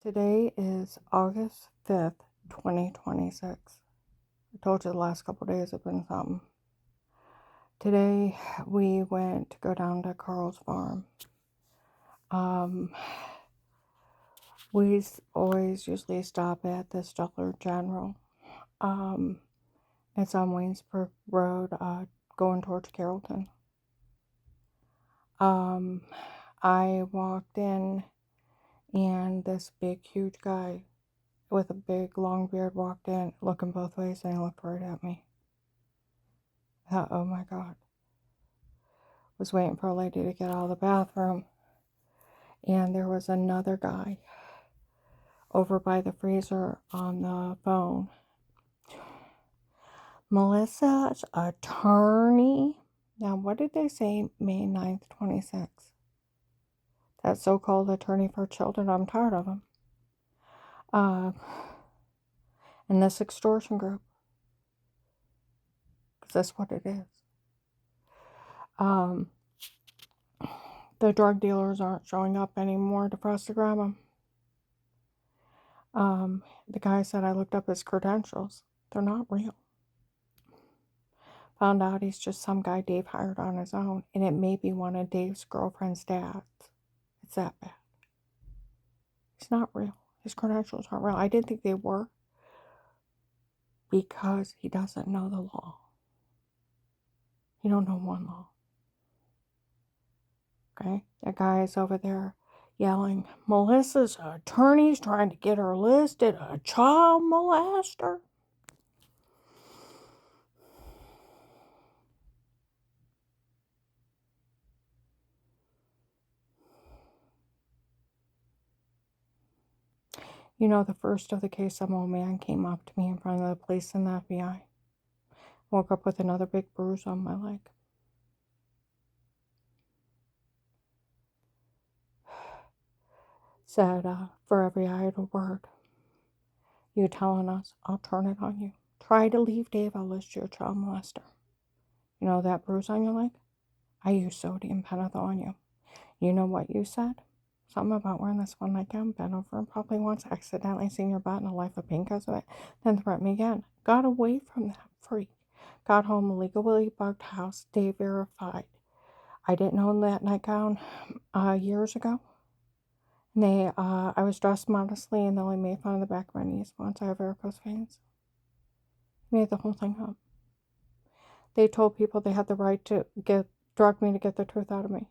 Today is August 5th, 2026. I told you the last couple days have been something. Today we went to go down to Carl's farm. We always usually stop at this Dollar General. It's on Waynesburg Road, going towards Carrollton. I walked in and this big, huge guy with a big, long beard walked in, looking both ways, and he looked right at me. I thought, oh my God. Was waiting for a lady to get out of the bathroom, and there was another guy over by the freezer on the phone. Melissa's attorney. Now, what did they say May 9th, 26? That so-called attorney for children, I'm tired of him. And this extortion group. Because that's what it is. The drug dealers aren't showing up anymore for us to grab them. The guy said I looked up his credentials. They're not real. Found out he's just some guy Dave hired on his own, and it may be one of Dave's girlfriend's dads. It's that bad. He's not real. His credentials aren't real. I didn't think they were because he doesn't know the law. He don't know one law. Okay? That guy is over there yelling, Melissa's attorney's trying to get her listed a child molester. You know, the first of the case, some old man came up to me in front of the police and the FBI. Woke up with another big bruise on my leg. Said, for every idle word you telling us, I'll turn it on you. Try to leave Dave, I'll list you a child molester. You know that bruise on your leg? I used sodium pentothal on you. You know what you said? Something about wearing this one nightgown, bent over, and probably once accidentally seen your butt in a life of pain because of it, then threatened me again. Got away from that freak. Got home, illegally bugged house, Dave verified. I didn't own that nightgown years ago. And I was dressed modestly and they only made fun of the back of my knees once I have varicose veins. Made the whole thing up. They told people they had the right to drug me to get the truth out of me.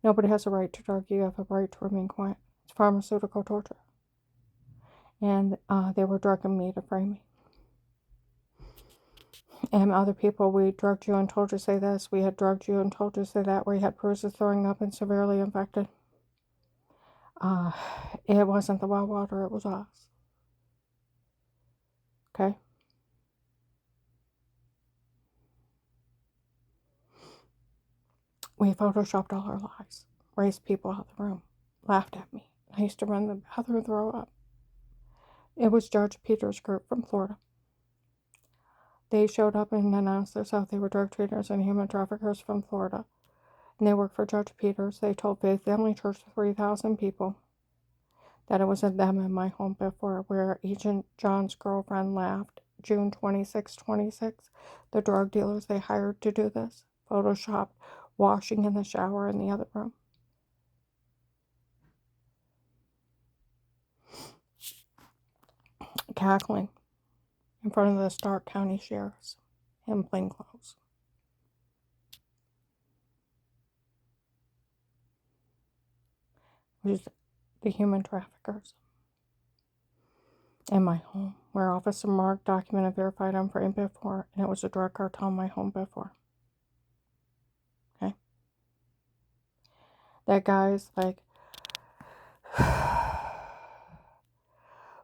Nobody has a right to drug you. You have a right to remain quiet. It's pharmaceutical torture. And they were drugging me to frame me. And other people, we drugged you and told you to say this. We had drugged you and told you to say that. We had bruises, throwing up, and severely infected. It wasn't the well water, it was us. Okay? We photoshopped all our lies, raised people out of the room, laughed at me. I used to run the bathroom, throw up. It was Judge Peters' group from Florida. They showed up and announced themselves. They were drug traders and human traffickers from Florida. And they worked for Judge Peters. They told Faith Family Church, 3,000 people, that it was at them in my home before, where Agent John's girlfriend laughed. June 26, 26. The drug dealers they hired to do this photoshopped washing in the shower in the other room. Cackling in front of the Stark County sheriffs in plain clothes. Which is the human traffickers. In my home, where Officer Mark documented, verified, I'm framed before, and it was a drug cartel in my home before. Okay? That guy's like,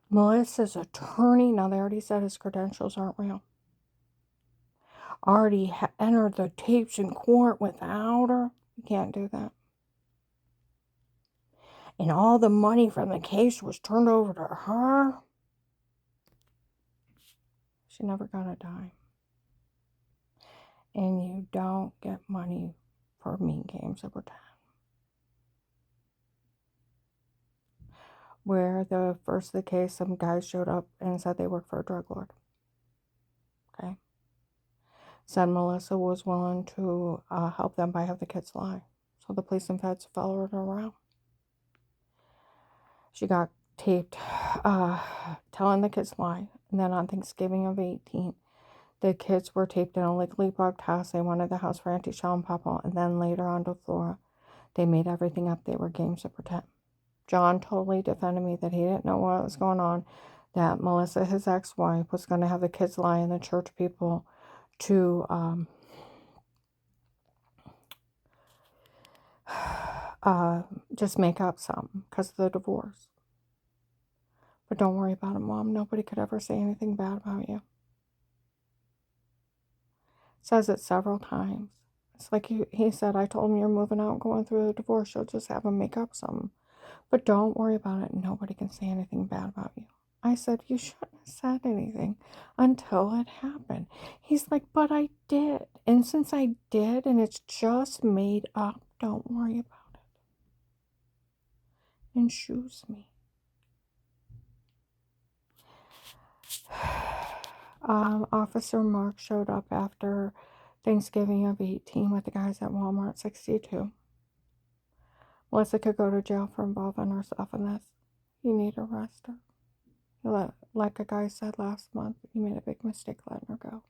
Melissa's attorney, now they already said his credentials aren't real. Already entered the tapes in court without her. You can't do that. And all the money from the case was turned over to her. She never got a dime. And you don't get money for mean games of pretend. where the first of the case, some guys showed up and said they worked for a drug lord. Okay. Said Melissa was willing to help them by having the kids lie. So the police and feds followed her around. She got taped telling the kids lie. And then on Thanksgiving of 18, the kids were taped in a legally bugged house. They wanted the house for Auntie Shell and Papa. And then later on to Flora, they made everything up. They were games to pretend. John totally defended me that he didn't know what was going on, that Melissa, his ex-wife, was going to have the kids lie and the church people to just make up something because of the divorce. But don't worry about it, Mom. Nobody could ever say anything bad about you. Says it several times. It's like he said, I told him you're moving out and going through the divorce. You'll just have him make up something. But don't worry about it. Nobody can say anything bad about you. I said, you shouldn't have said anything until it happened. He's like, but I did. And since I did and it's just made up, don't worry about it. And shoes me. Officer Mark showed up after Thanksgiving of 18 with the guys at Walmart 62. Melissa could go to jail for involving herself in this. You need to arrest her. Like a guy said last month, you made a big mistake letting her go.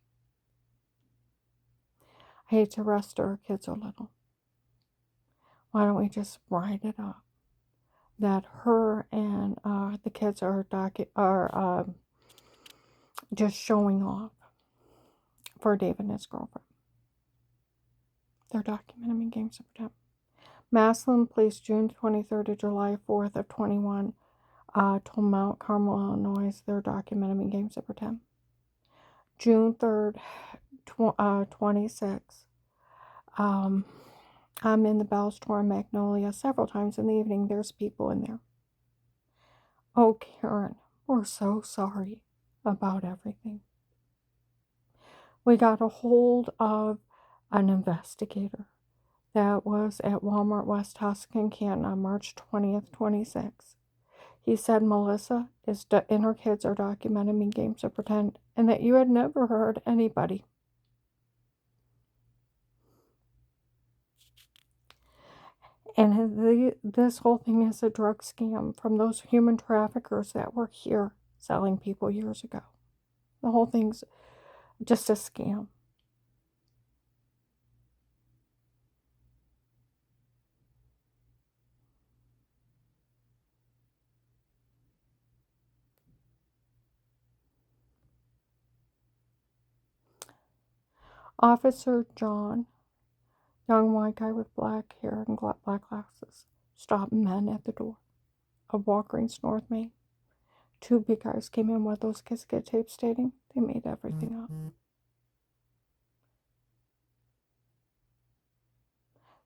I hate to arrest her kids a little. Why don't we just write it up that her and the kids are just showing off for David and his girlfriend. They're documenting games of pretend. Massillon Police, June 23rd to July 4th of 21, told Mount Carmel, Illinois, they're documenting games of pretend. June 3rd, 26. I'm in the Bell Store in Magnolia several times in the evening. There's people in there. Oh, Karen, we're so sorry about everything. We got a hold of an investigator that was at Walmart West Tuscan Canton on March 20th, 26. He said Melissa and her kids are documenting games of pretend and that you had never heard anybody. And this whole thing is a drug scam from those human traffickers that were here selling people years ago. The whole thing's just a scam. Officer John, young white guy with black hair and black glasses, stopped men at the door of Walgreens North Main. Two big guys came in with those cassette tapes stating they made everything up.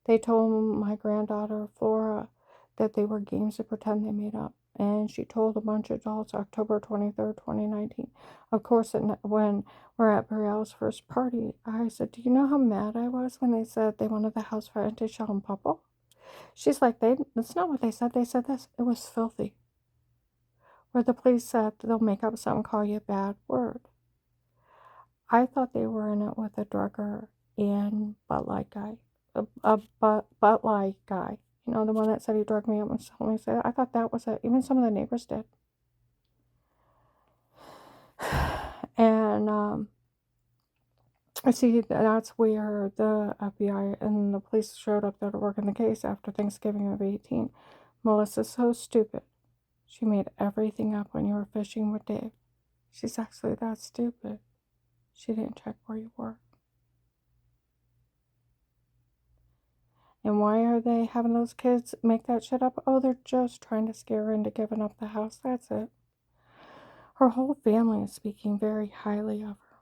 They told my granddaughter, Flora, that they were games to pretend they made up. And she told a bunch of adults October 23rd, 2019. Of course, when we're at Brielle's first party, I said, do you know how mad I was when they said they wanted the house for Auntie Shell and Papa? She's like, that's not what they said. They said this. It was filthy. Where the police said they'll make up something, call you a bad word. I thought they were in it with a drugger and Bud Light guy. Bud Light guy. You know, the one that said he drugged me up and told me to say that. I thought that was it. Even some of the neighbors did. And I see that's where the FBI and the police showed up there to work in the case after Thanksgiving of 18. Melissa's so stupid. She made everything up when you were fishing with Dave. She's actually that stupid. She didn't check where you were. And why are they having those kids make that shit up? Oh, they're just trying to scare her into giving up the house. That's it. Her whole family is speaking very highly of her.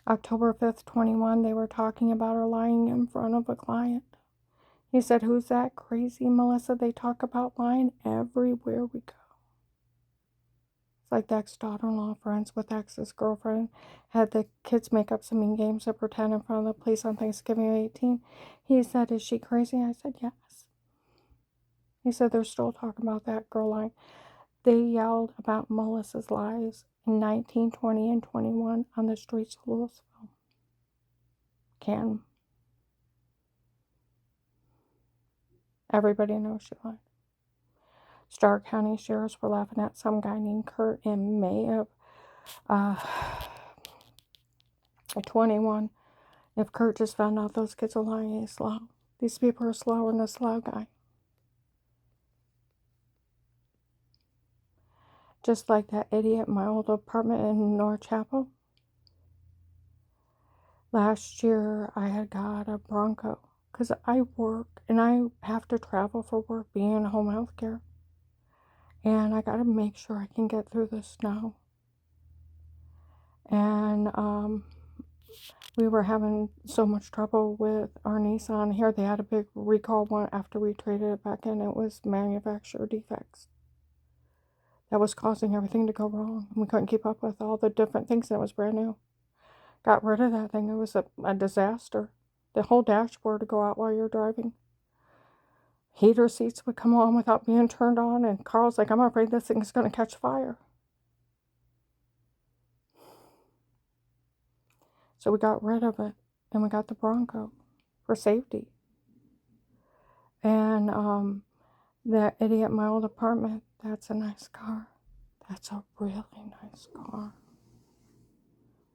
October 5th, 21, they were talking about her lying in front of a client. He said, who's that crazy Melissa? They talk about lying everywhere we go. It's like the ex-daughter-in-law friends with ex's girlfriend. Had the kids make up some mean games to pretend in front of the police on Thanksgiving of 18. He said, is she crazy? I said, yes. He said, they're still talking about that girl line. They yelled about Melissa's lies in 19, 20, and 21 on the streets of Louisville. Can. Everybody knows she lied. Starr County sheriffs were laughing at some guy named Kurt in May of 21. If Kurt just found out those kids are lying, he's slow. These people are slower than the slow guy. Just like that idiot in my old apartment in North Chapel. Last year, I had got a Bronco because I work and I have to travel for work, being in home health care. And I got to make sure I can get through the snow. And we were having so much trouble with our Nissan here. They had a big recall one after we traded it back in. It was manufacturer defects. That was causing everything to go wrong. We couldn't keep up with all the different things, and it was brand new. Got rid of that thing. It was a disaster. The whole dashboard would go out while you're driving. Heater seats would come on without being turned on, and Carl's like, I'm afraid this thing's going to catch fire. So we got rid of it, and we got the Bronco for safety. And that idiot in my old apartment, that's a nice car. That's a really nice car.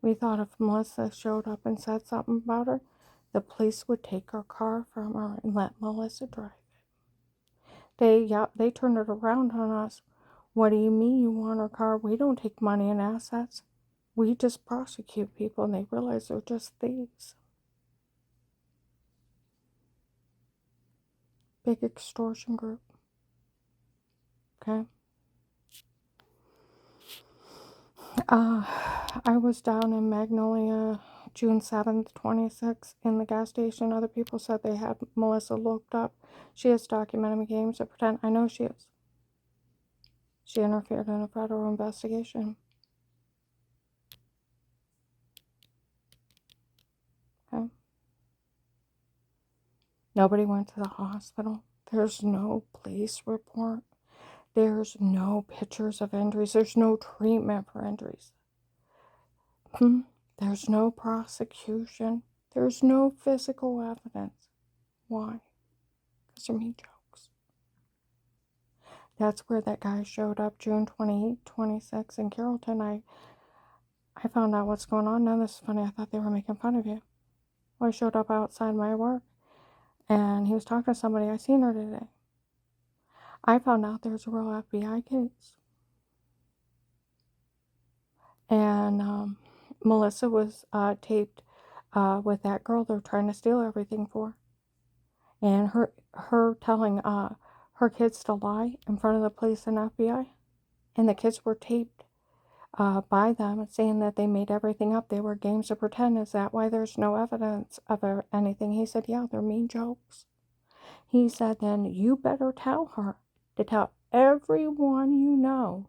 We thought if Melissa showed up and said something about her, the police would take her car from her and let Melissa drive it. They turned it around on us. What do you mean you want her car? We don't take money and assets. We just prosecute people, and they realize they're just thieves. Big extortion group. Okay? I was down in Magnolia June 7th, 26th in the gas station. Other people said they had Melissa looked up. She has documented games to pretend. I know she is. She interfered in a federal investigation. Okay? Nobody went to the hospital. There's no police report. There's no pictures of injuries. There's no treatment for injuries. There's no prosecution. There's no physical evidence. Why? Because they're mean jokes. That's where that guy showed up June 28, 26 in Carrollton. I found out what's going on. Now this is funny. I thought they were making fun of you. Well, I showed up outside my work, and he was talking to somebody. I seen her today. I found out there's a real FBI case. And Melissa was taped with that girl they're trying to steal everything for. And her telling her kids to lie in front of the police and FBI. And the kids were taped by them saying that they made everything up. They were games of pretend. Is that why there's no evidence of anything? He said, yeah, they're mean jokes. He said, then you better tell her to tell everyone you know.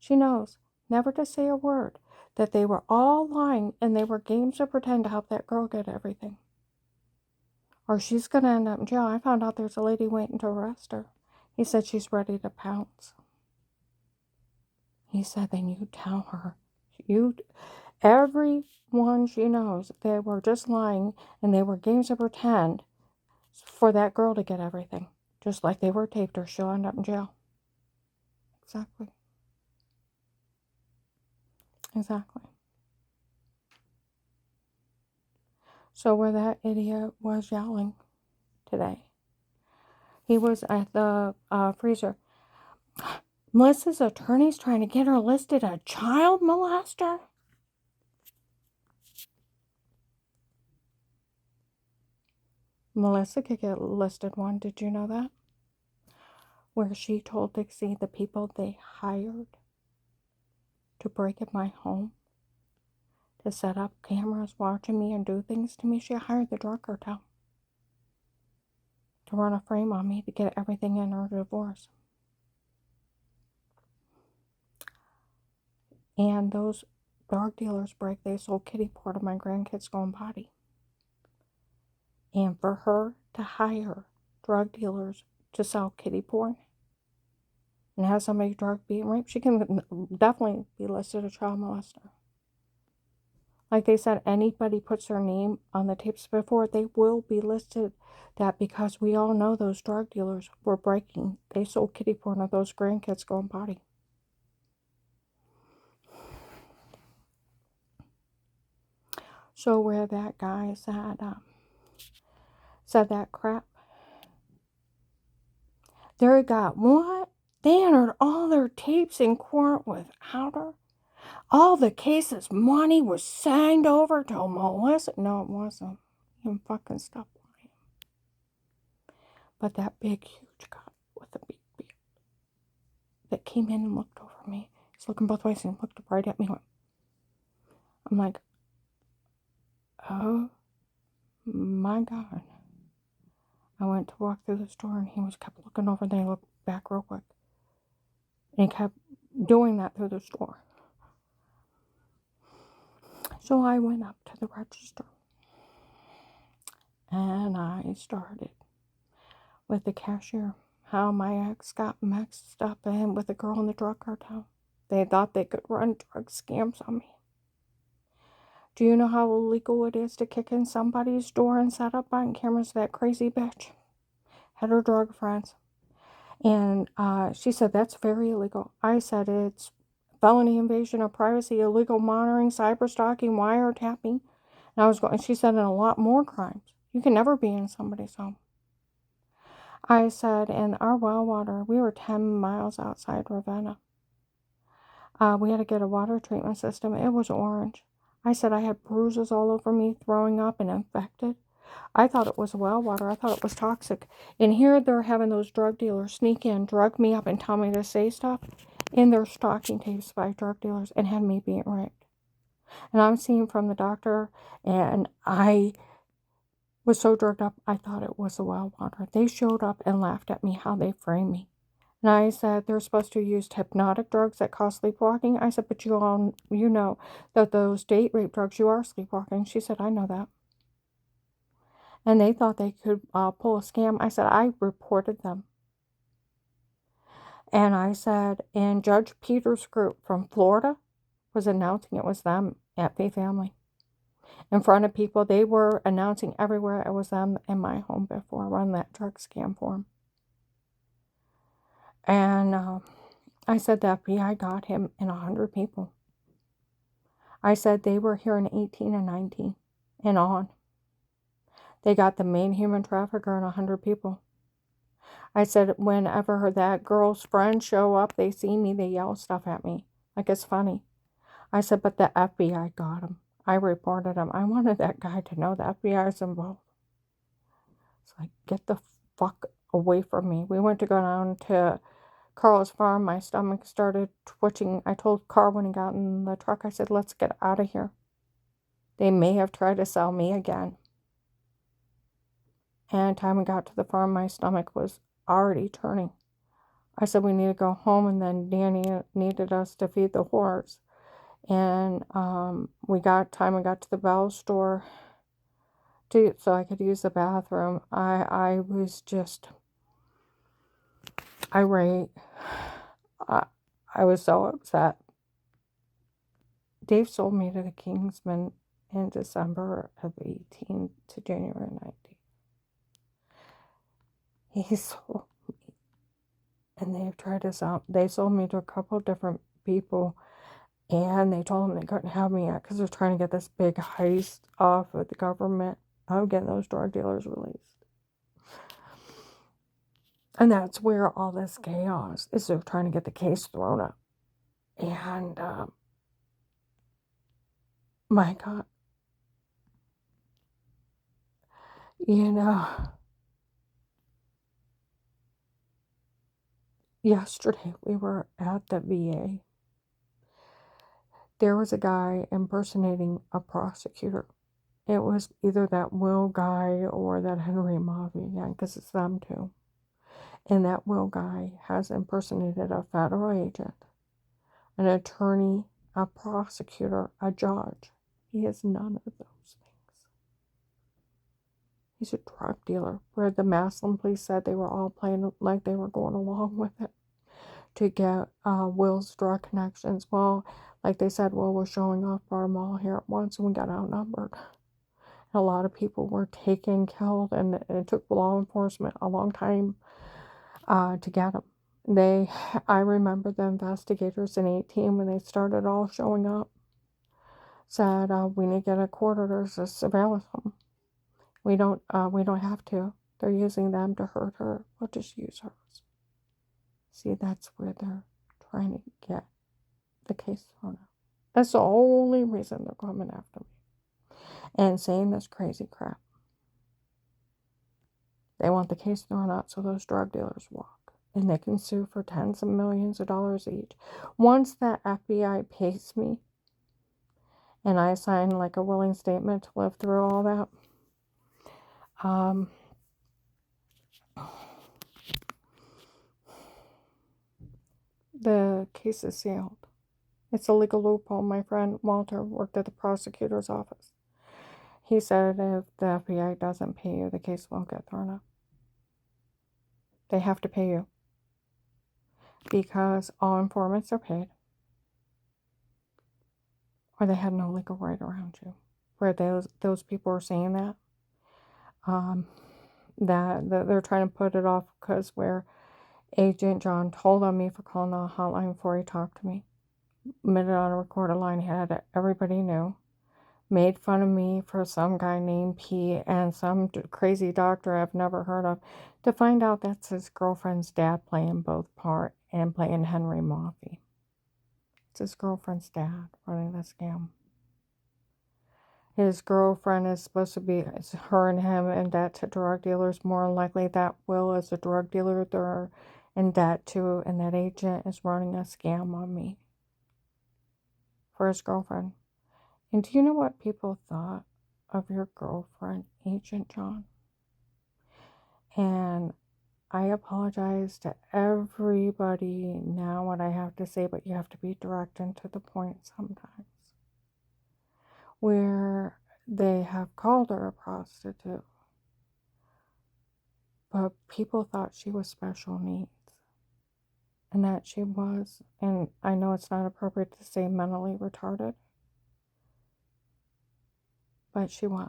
She knows never to say a word. That they were all lying and they were games of pretend to help that girl get everything. Or she's going to end up in jail. I found out there's a lady waiting to arrest her. He said she's ready to pounce. He said, then you tell her. Everyone she knows, they were just lying and they were games of pretend for that girl to get everything. Just like they were taped or she'll end up in jail. Exactly. Exactly. So where that idiot was yelling today, he was at the freezer. Melissa's attorney's trying to get her listed a child molester? Melissa could get listed one. Did you know that? Where she told Dixie the people they hired to break in my home, to set up cameras watching me and do things to me. She hired the drug cartel to run a frame on me to get everything in her divorce. And those drug dealers break, they sold kitty porn to my grandkids' own body. And for her to hire drug dealers to sell kitty porn and have somebody drug beat and rape, she can definitely be listed a child molester. Like they said, anybody puts their name on the tapes before, they will be listed that, because we all know those drug dealers were breaking. They sold kitty porn to those grandkids' own body. So where that guy said that crap, they got what? They entered all their tapes in court without her. All the cases, money was signed over to Melissa. No, it wasn't. You fucking stop lying. But that big, huge guy with the big beard that came in and looked over me. He's looking both ways and looked right at me. I'm like, oh my God. I went to walk through the store and he kept looking over, then he looked back real quick. And he kept doing that through the store. So I went up to the register and I started with the cashier how my ex got mixed up in with a girl in the drug cartel. They thought they could run drug scams on me. Do you know how illegal it is to kick in somebody's door and set up on cameras? That crazy bitch had her drug friends. And she said, that's very illegal. I said, it's felony invasion of privacy, illegal monitoring, cyber stalking, wiretapping. And I was going, she said, and a lot more crimes. You can never be in somebody's home. I said, in our well water, we were 10 miles outside Ravenna. We had to get a water treatment system. It was orange. I said I had bruises all over me, throwing up and infected. I thought it was well water. I thought it was toxic. And here they're having those drug dealers sneak in, drug me up, and tell me to say stuff in their stalking tapes by drug dealers and had me being raped. And I'm seeing from the doctor, and I was so drugged up, I thought it was the well water. They showed up and laughed at me how they framed me. And I said, they're supposed to use hypnotic drugs that cause sleepwalking. I said, but you know that those date rape drugs, you are sleepwalking. She said, I know that. And they thought they could pull a scam. I said, I reported them. And I said, and Judge Peters' group from Florida was announcing it was them at Faith Family. In front of people, they were announcing everywhere it was them in my home before I run that drug scam for them. And I said the FBI got him in 100 people. I said they were here in 18 and 19 and on. They got the main human trafficker and 100 people. I said whenever that girl's friends show up, they see me, they yell stuff at me. Like it's funny. I said, but the FBI got him. I reported him. I wanted that guy to know the FBI is involved. It's like, get the fuck away from me. We went to go down to Carl's farm. My stomach started twitching. I told Carl when he got in the truck, I said, let's get out of here. They may have tried to sell me again. And the time we got to the farm, my stomach was already turning. I said, we need to go home. And then Danny needed us to feed the horse. And we got to the Bell store so I could use the bathroom. I was just irate. I was so upset. Dave sold me to the Kingsman in December of 18 to January 19. He sold me. And they've tried to sell. They sold me to a couple different people. And they told them they couldn't have me yet because they're trying to get this big heist off of the government of getting those drug dealers released. And that's where all this chaos is. They're trying to get the case thrown up. And, my God. You know, yesterday we were at the VA. There was a guy impersonating a prosecutor. It was either that Will guy or that Henry Mavi again, because it's them too. And that Will guy has impersonated a federal agent, an attorney, a prosecutor, a judge. He is none of those things. He's a drug dealer, where the Maslin police said they were all playing like they were going along with it to get Will's drug connections. Well, like they said, Will was showing off, brought them all here at once, and we got outnumbered. A lot of people were taken, killed, and it took law enforcement a long time to get them. I remember the investigators in 18 when they started all showing up, said, we need to get a court order to surveillance them. We don't have to. They're using them to hurt her. We'll just use hers. See, that's where they're trying to get the case thrown out. That's the only reason they're coming after me and saying this crazy crap. They want the case thrown out so those drug dealers walk, and they can sue for tens of millions of dollars each. Once the FBI pays me and I sign like a willing statement to live through all that, the case is sealed. It's a legal loophole. My friend Walter worked at the prosecutor's office. He said if the FBI doesn't pay you, the case won't get thrown out. They have to pay you because all informants are paid, or they had no legal right around you. Where those people are saying that, that they're trying to put it off because where Agent John told on me for calling the hotline before he talked to me, admitted on a recorded line, had it, everybody knew, made fun of me for some guy named P and some crazy doctor I've never heard of, to find out that's his girlfriend's dad playing both part and playing Henry Moffey. It's his girlfriend's dad running the scam. His girlfriend is supposed to be, it's her and him in debt to drug dealers. More likely that Will is a drug dealer they're in debt to, and that agent is running a scam on me for his girlfriend. And do you know what people thought of your girlfriend, Agent John? And I apologize to everybody now what I have to say, but you have to be direct and to the point sometimes. Where they have called her a prostitute, but people thought she was special needs. And that she was, and I know it's not appropriate to say mentally retarded, but she was.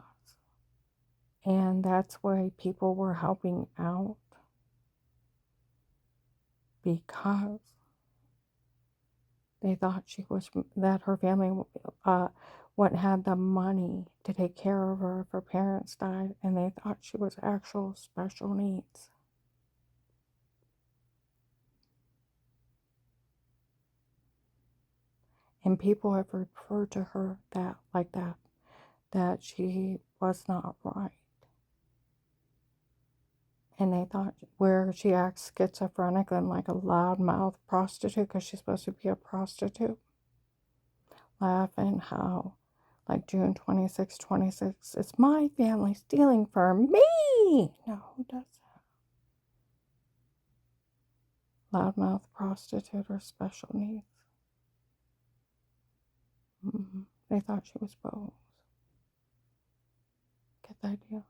And that's why people were helping out, because they thought that her family wouldn't have the money to take care of her if her parents died, and they thought she was actual special needs. And people have referred to her that she was not right. And they thought where she acts schizophrenic and like a loudmouth prostitute, because she's supposed to be a prostitute. Laughing how, like June 26, 26, it's my family stealing from me. No, who does that? Loudmouth prostitute or special needs. They thought she was both. Get the idea?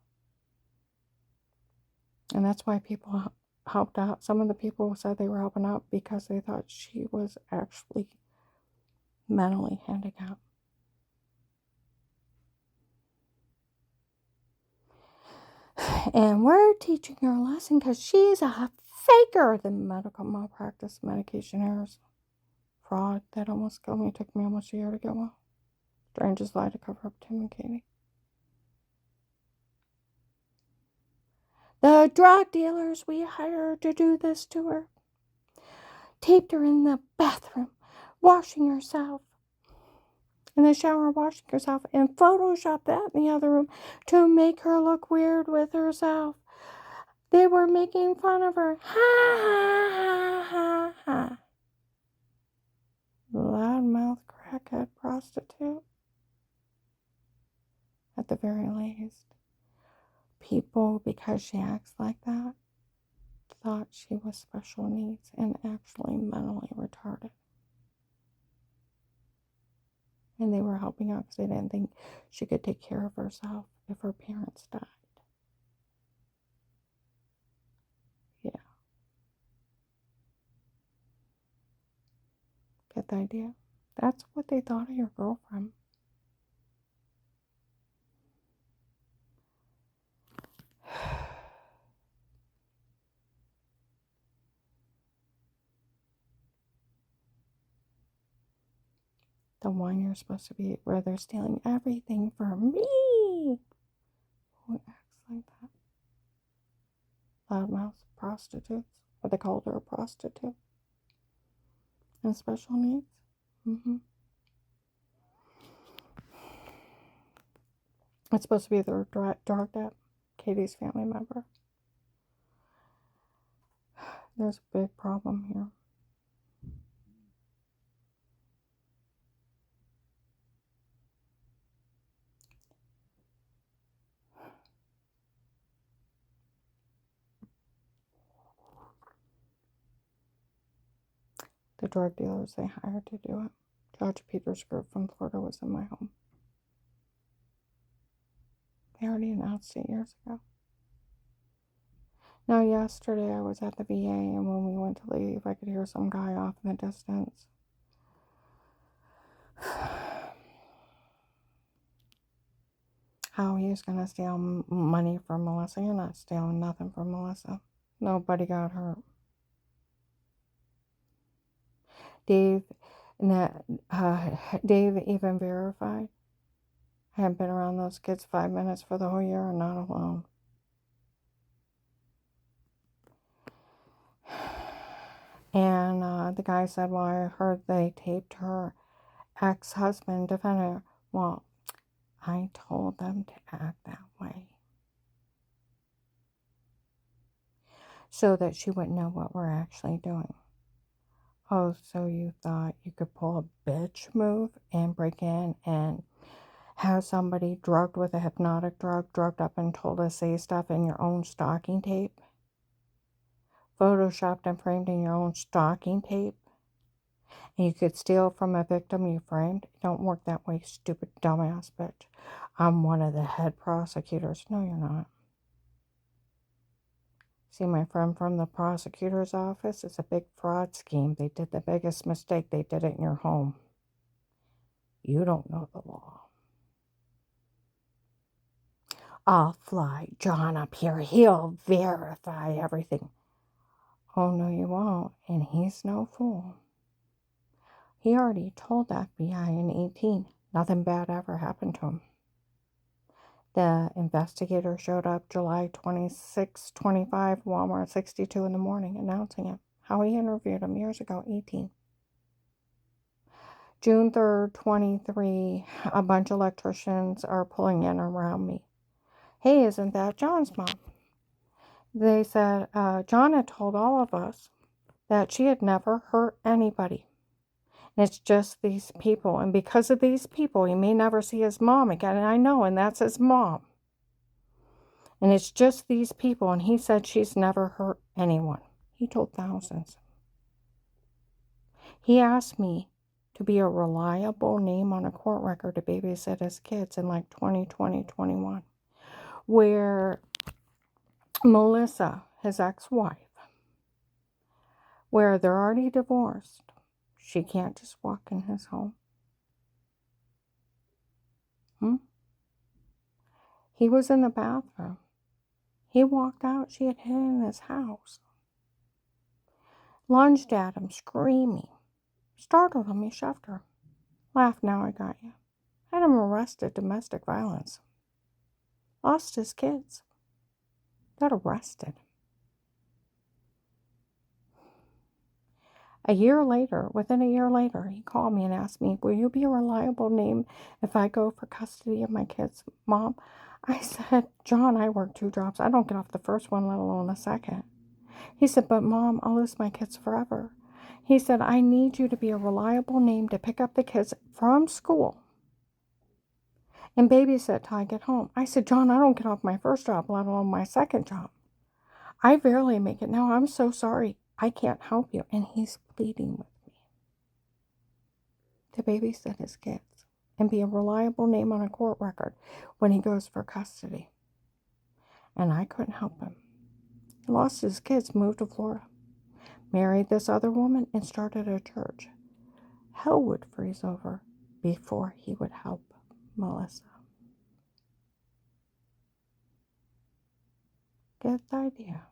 And that's why people helped out. Some of the people said they were helping out because they thought she was actually mentally handicapped. And we're teaching her a lesson because she's a faker. The medical malpractice, medication errors, fraud that almost killed me. It took me almost a year to get well. Strangers lie to cover up Tim and Katie. The drug dealers we hired to do this to her taped her in the bathroom, washing herself, in the shower washing herself, and photoshopped that in the other room to make her look weird with herself. They were making fun of her. Ha ha ha ha ha. Loudmouth crackhead prostitute. At the very least. People, because she acts like that, thought she was special needs and actually mentally retarded. And they were helping out because they didn't think she could take care of herself if her parents died. Yeah. Get the idea? That's what they thought of your girlfriend. The one you're supposed to be, where they're stealing everything from me. Who acts like that? Loudmouth prostitutes. Or they called her a prostitute. And special needs. It's supposed to be their drug debt. Katie's family member. There's a big problem here. The drug dealers they hired to do it. Judge Peters Group from Florida was in my home. They already announced it years ago. Now, yesterday I was at the VA, and when we went to leave, I could hear some guy off in the distance. How he's going to steal money from Melissa. You're not stealing nothing from Melissa. Nobody got hurt. Dave even verified. I hadn't been around those kids 5 minutes for the whole year and not alone. And the guy said, well, I heard they taped her ex-husband defending her. Well, I told them to act that way so that she wouldn't know what we're actually doing. Oh, so you thought you could pull a bitch move and break in and have somebody drugged with a hypnotic drug, drugged up and told to say stuff in your own stocking tape? Photoshopped and framed in your own stocking tape? And you could steal from a victim you framed? It don't work that way, stupid dumbass bitch. I'm one of the head prosecutors. No, you're not. See, my friend from the prosecutor's office, it's a big fraud scheme. They did the biggest mistake. They did it in your home. You don't know the law. I'll fly John up here. He'll verify everything. Oh, no, you won't. And he's no fool. He already told the FBI in 18. Nothing bad ever happened to him. The investigator showed up July 26, 25, Walmart 62 in the morning, announcing it. How he interviewed him years ago, 18. June 3rd, 23, a bunch of electricians are pulling in around me. Hey, isn't that John's mom? They said John had told all of us that she had never hurt anybody. And it's just these people. And because of these people, he may never see his mom again. And I know, and that's his mom. And it's just these people. And he said she's never hurt anyone. He told thousands. He asked me to be a reliable name on a court record to babysit his kids in like 2020, 21. Where Melissa, his ex-wife, where they're already divorced, she can't just walk in his home. He was in the bathroom. He walked out. She had hid in his house. Lunged at him, screaming. Startled him. He shoved her. Laugh now, I got you. Had him arrested, domestic violence. Lost his kids. Got arrested. Within a year later, he called me and asked me, will you be a reliable name if I go for custody of my kids, Mom? I said, John, I work 2 jobs. I don't get off the first one, let alone the second. He said, but Mom, I'll lose my kids forever. He said, I need you to be a reliable name to pick up the kids from school and babysit till I get home. I said, John, I don't get off my first job, let alone my second job. I barely make it now. I'm so sorry. I can't help you. And he's pleading with me to babysit his kids and be a reliable name on a court record when he goes for custody. And I couldn't help him. He lost his kids, moved to Florida, married this other woman, and started a church. Hell would freeze over before he would help Melissa. Get the idea?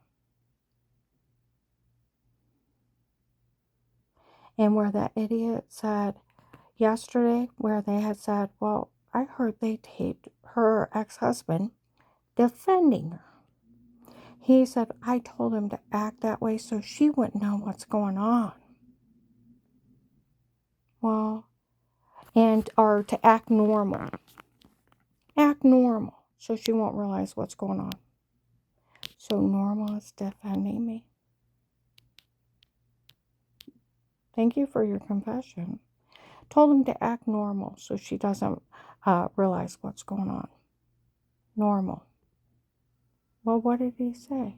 And where that idiot said yesterday, where they had said, well, I heard they taped her ex-husband defending her. He said, I told him to act that way so she wouldn't know what's going on. Well, or to act normal. Act normal so she won't realize what's going on. So normal is defending me. Thank you for your confession. Told him to act normal so she doesn't realize what's going on. Normal. Well, what did he say?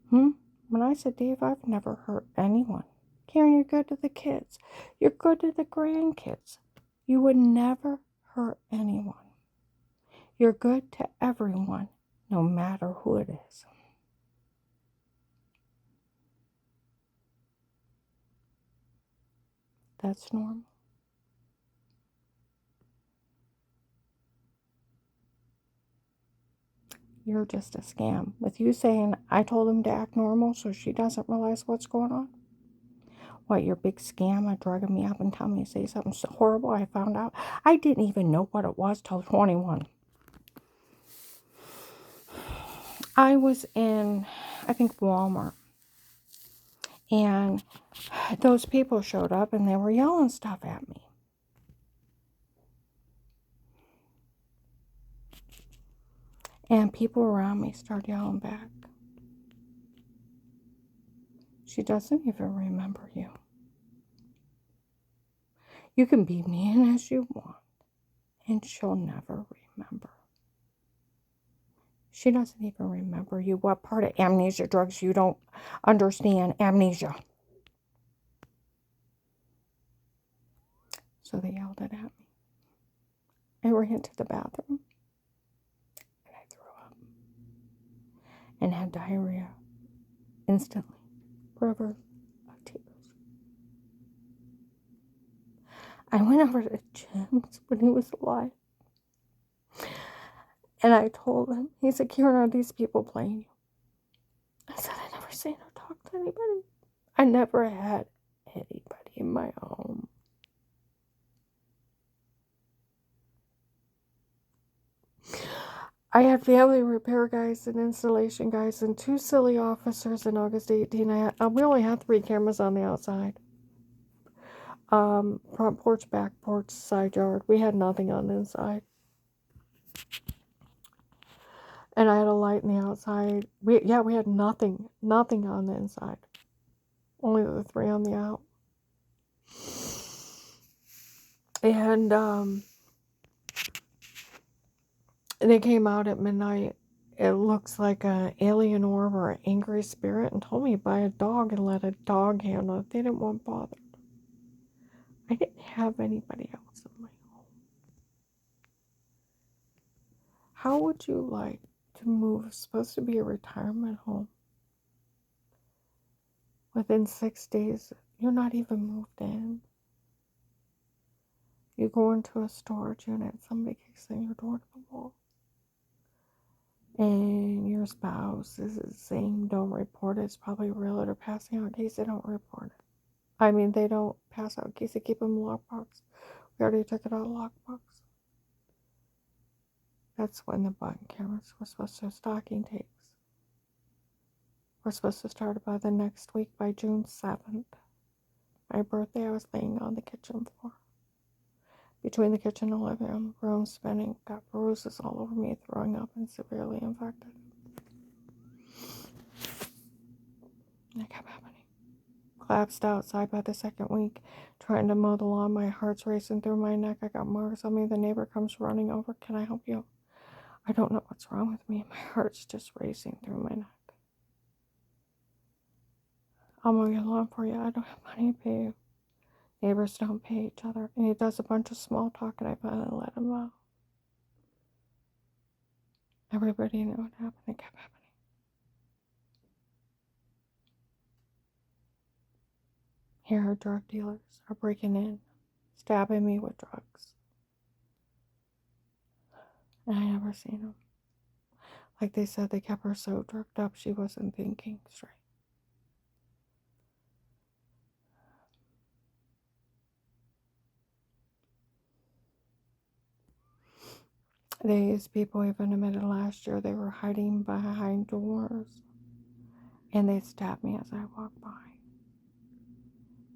When I said, Dave, I've never hurt anyone. Karen, you're good to the kids. You're good to the grandkids. You would never hurt anyone. You're good to everyone, no matter who it is. That's normal. You're just a scam. With you saying, I told him to act normal so she doesn't realize what's going on. What, your big scam of drugging me up and telling me to say something so horrible I found out? I didn't even know what it was till 21. I was in, I think, Walmart. And those people showed up and they were yelling stuff at me. And people around me started yelling back. She doesn't even remember you. You can be mean as you want, and she'll never remember. She doesn't even remember you. What part of amnesia drugs you don't understand? Amnesia. So they yelled it at me. I ran to the bathroom, and I threw up, and had diarrhea instantly. River of tears. I went over to Jim's when he was alive. And I told him, he said, Karen, are these people playing you? I said, I never seen her talk to anybody. I never had anybody in my home. I had family repair guys and installation guys and 2 silly officers in August 18. We only had 3 cameras on the outside. Front porch, back porch, side yard. We had nothing on the inside. And I had a light in the outside. We had nothing on the inside. Only the 3 on the out. And they came out at midnight. It looks like an alien orb or an angry spirit, and told me to buy a dog and let a dog handle it. They didn't want bothered. I didn't have anybody else in my home. How would you like to move? It's supposed to be a retirement home. Within 6 days, you're not even moved in. You go into a storage unit, somebody kicks in your door to the wall. And your spouse is saying don't report it. It's probably a realtor passing out in case they don't report it. I mean, they don't pass out in case they keep them in lockbox. We already took it out of lockbox. That's when the button cameras were supposed to have stocking tapes. We're supposed to start by the next week, by June 7th. My birthday, I was laying on the kitchen floor. Between the kitchen and living room, spinning, got bruises all over me, throwing up, and severely infected. And it kept happening. Collapsed outside by the 2nd week, trying to mow the lawn. My heart's racing through my neck. I got marks on me. The neighbor comes running over. Can I help you? I don't know what's wrong with me. My heart's just racing through my neck. I'll mow your lawn for you. I don't have money to pay you. Neighbors don't pay each other. And he does a bunch of small talk, and I finally let him out. Everybody knew what happened. It kept happening. Here, drug dealers are breaking in, stabbing me with drugs. And I never seen them. Like they said, they kept her so drugged up she wasn't thinking straight. These people even admitted last year they were hiding behind doors. And they stabbed me as I walked by.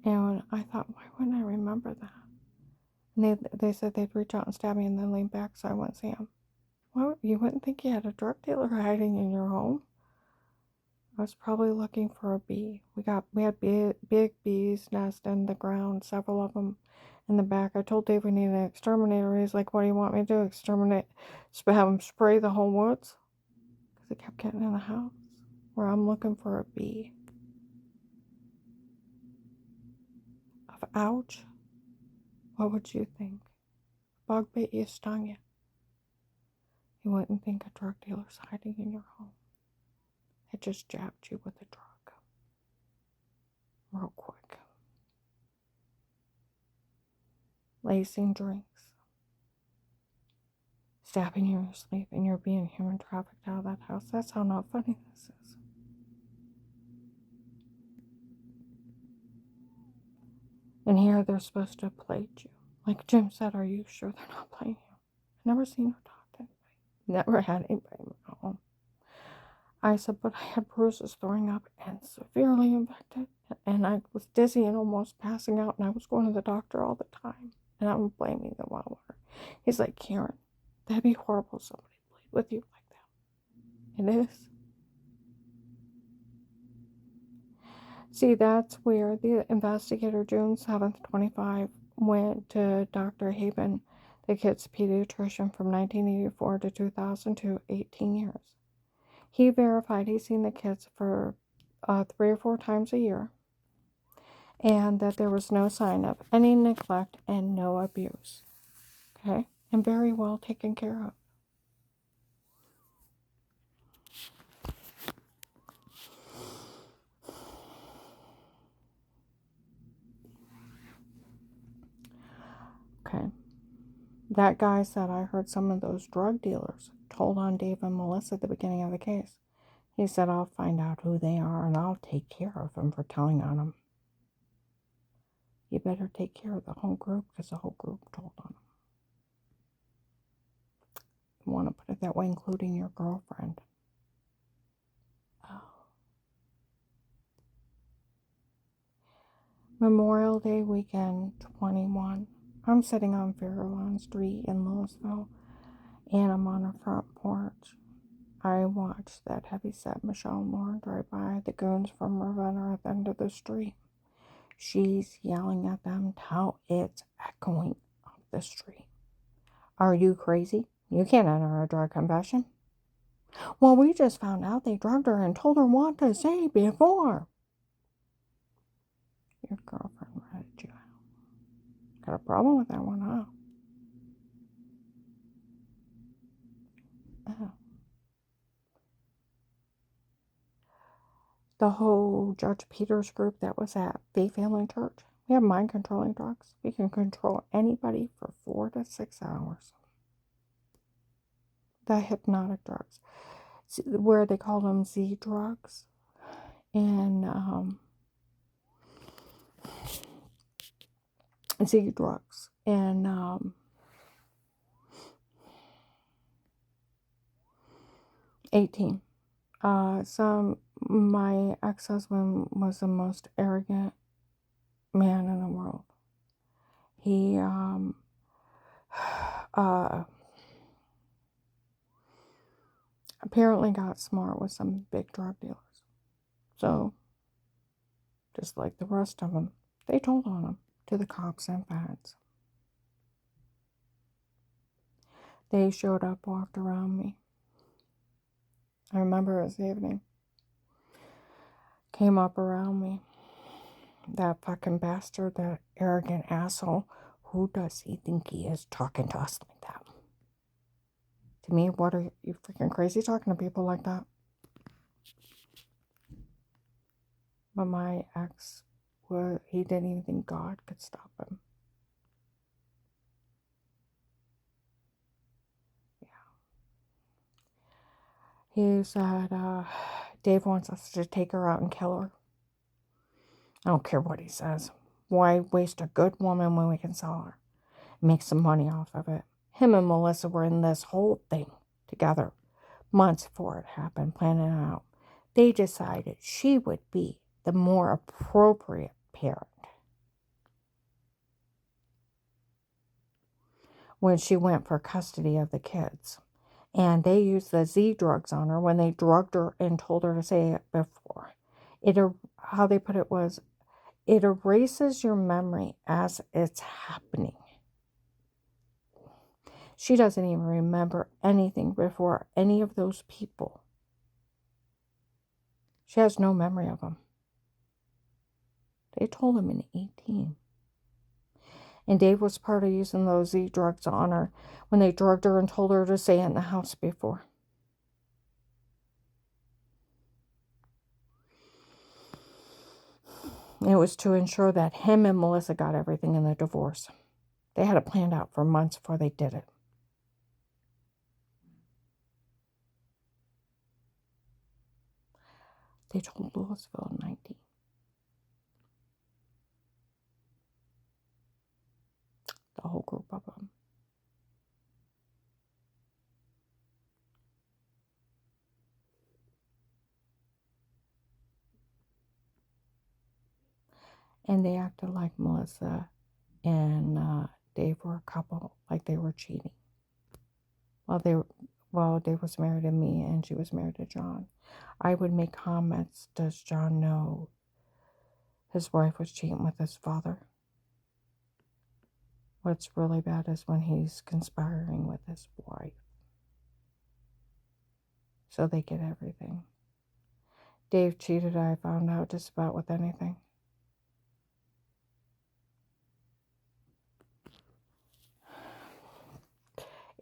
And I thought, why wouldn't I remember that? And they said they'd reach out and stab me and then lean back so I wouldn't see them. Well, you wouldn't think you had a drug dealer hiding in your home. I was probably looking for a bee. We had big bees nest in the ground, several of them in the back. I told Dave we needed an exterminator. He's like, what do you want me to do? Exterminate? Have him spray the whole woods? Because it kept getting in the house. Where I'm looking for a bee. Ouch. What would you think? Bug bit you, stung you. You wouldn't think a drug dealer's hiding in your home. It just jabbed you with a drug. Real quick. Lacing drinks. Stabbing you in your sleep, and you're being human trafficked out of that house. That's how not funny this is. And here they're supposed to plate you. Like Jim said, are you sure they're not playing you? I've never seen her talk to anybody. Never had anybody in my home. I said, but I had bruises, throwing up, and severely infected. And I was dizzy and almost passing out, and I was going to the doctor all the time. And I'm blaming the wild water. He's like, Karen, that'd be horrible if somebody played with you like that. It is. See, that's where the investigator, June 7th, 25, went to Dr. Haben, the kid's pediatrician from 1984 to 2002, 18 years. He verified he's seen the kids for 3 or 4 times a year, and that there was no sign of any neglect and no abuse. Okay? And very well taken care of. Okay. That guy said, I heard some of those drug dealers told on Dave and Melissa at the beginning of the case. He said, I'll find out who they are and I'll take care of them for telling on them. You better take care of the whole group because the whole group told on them. You want to put it that way, including your girlfriend. Oh. Memorial Day weekend 21. I'm sitting on Fairlawn Street in Louisville, and I'm on a front porch. I watched that heavyset Michelle Moore drive by the goons from Ravenna at the end of the street. She's yelling at them till it's echoing up the street. Are you crazy? You can't enter a drug confession. Well, we just found out they drugged her and told her what to say before. Your girlfriend ratted you out. Got a problem with that one, huh? Oh. The whole Judge Peters group that was at Faith Family Church. We have mind-controlling drugs. We can control anybody for 4 to 6 hours. The hypnotic drugs, where they call them Z drugs, and Z drugs, and my ex-husband was the most arrogant man in the world. He apparently got smart with some big drug dealers. So, just like the rest of them, they told on him to the cops and feds. They showed up, walked around me. I remember it was evening. Came up around me. That fucking bastard, that arrogant asshole. Who does he think he is talking to us like that? To me, what are you freaking crazy talking to people like that? But my ex, he didn't even think God could stop him. Yeah. He said, Dave wants us to take her out and kill her. I don't care what he says. Why waste a good woman when we can sell her? Make some money off of it. Him and Melissa were in this whole thing together months before it happened, planning it out. They decided she would be the more appropriate parent when she went for custody of the kids. And they used the Z drugs on her when they drugged her and told her to say it before. How they put it was, it erases your memory as it's happening. She doesn't even remember anything before any of those people. She has no memory of them. They told him in 18. And Dave was part of using those Z drugs on her when they drugged her and told her to stay in the house before. It was to ensure that him and Melissa got everything in the divorce. They had it planned out for months before they did it. They told Louisville in 19. The whole group of them. And they acted like Melissa and Dave were a couple, like they were cheating. Well, Dave was married to me and she was married to John. I would make comments, does John know his wife was cheating with his father? What's really bad is when he's conspiring with his wife. So they get everything. Dave cheated, I found out, just about with anything.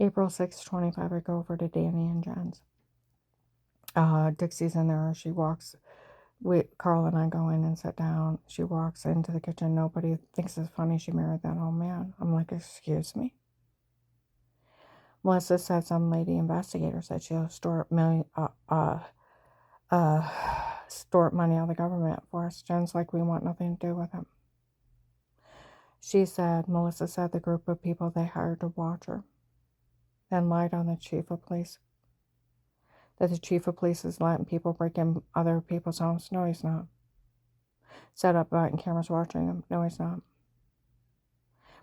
April 6, 25, I go over to Danny and Jen's. Dixie's in there. She walks. Carl and I go in and sit down. She walks into the kitchen. Nobody thinks it's funny she married that old man. I'm like, excuse me? Melissa said some lady investigator said she'll store money out of the government for us. Jen's like, we want nothing to do with him. Melissa said the group of people they hired to watch her then lied on the chief of police. That the chief of police is letting people break in other people's homes. No, he's not. Set up button cameras watching him. No, he's not.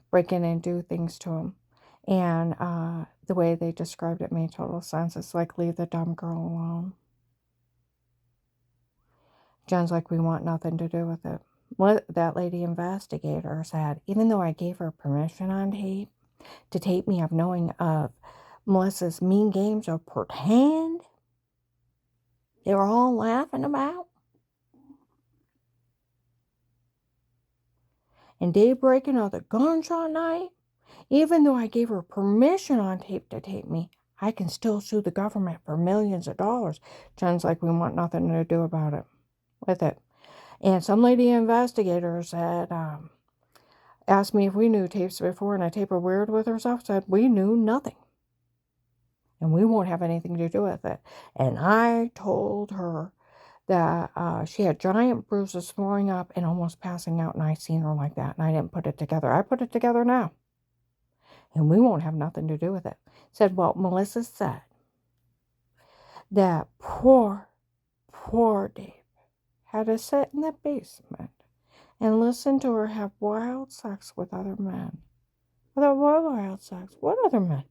Break in and do things to him. And the way they described it made total sense. It's like, leave the dumb girl alone. Jen's like, we want nothing to do with it. What that lady investigator said, even though I gave her permission on tape to tape me of knowing of Melissa's mean games of pretend they were all laughing about, and Dave breaking out the gunshot knife, even though I gave her permission on tape to tape me, I can still sue the government for millions of dollars. Jen's like, we want nothing to do about it with it. And some lady investigator said, asked me if we knew tapes before, and I tape her weird with herself, said, we knew nothing. And we won't have anything to do with it. And I told her that she had giant bruises throwing up and almost passing out, and I seen her like that, and I didn't put it together. I put it together now. And we won't have nothing to do with it. Said, well, Melissa said that poor Dave had to sit in the basement and listen to her have wild sex with other men. What wild sex? What other men?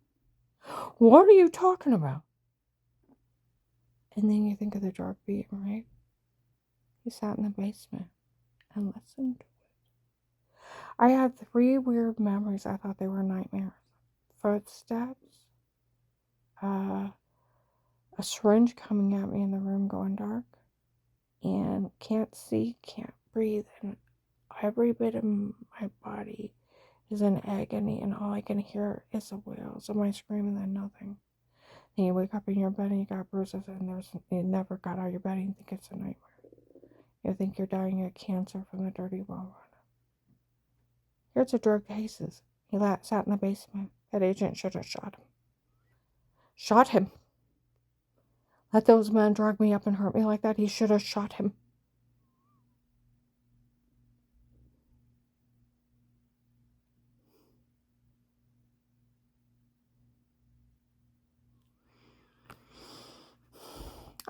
What are you talking about? And then you think of the drug beat, right? He sat in the basement and listened to it. I had 3 weird memories. I thought they were nightmares. Footsteps. A syringe coming at me in the room going dark. And can't see, can't breathe. And every bit of my body is in agony, and all I can hear is the wails of my screaming and nothing. And you wake up in your bed and you got bruises, and you never got out of your bed and you think it's a nightmare. You think you're dying of cancer from the dirty well run. Here's the drug cases. He sat in the basement. That agent should have shot him. Shot him. Let those men drag me up and hurt me like that. He should have shot him.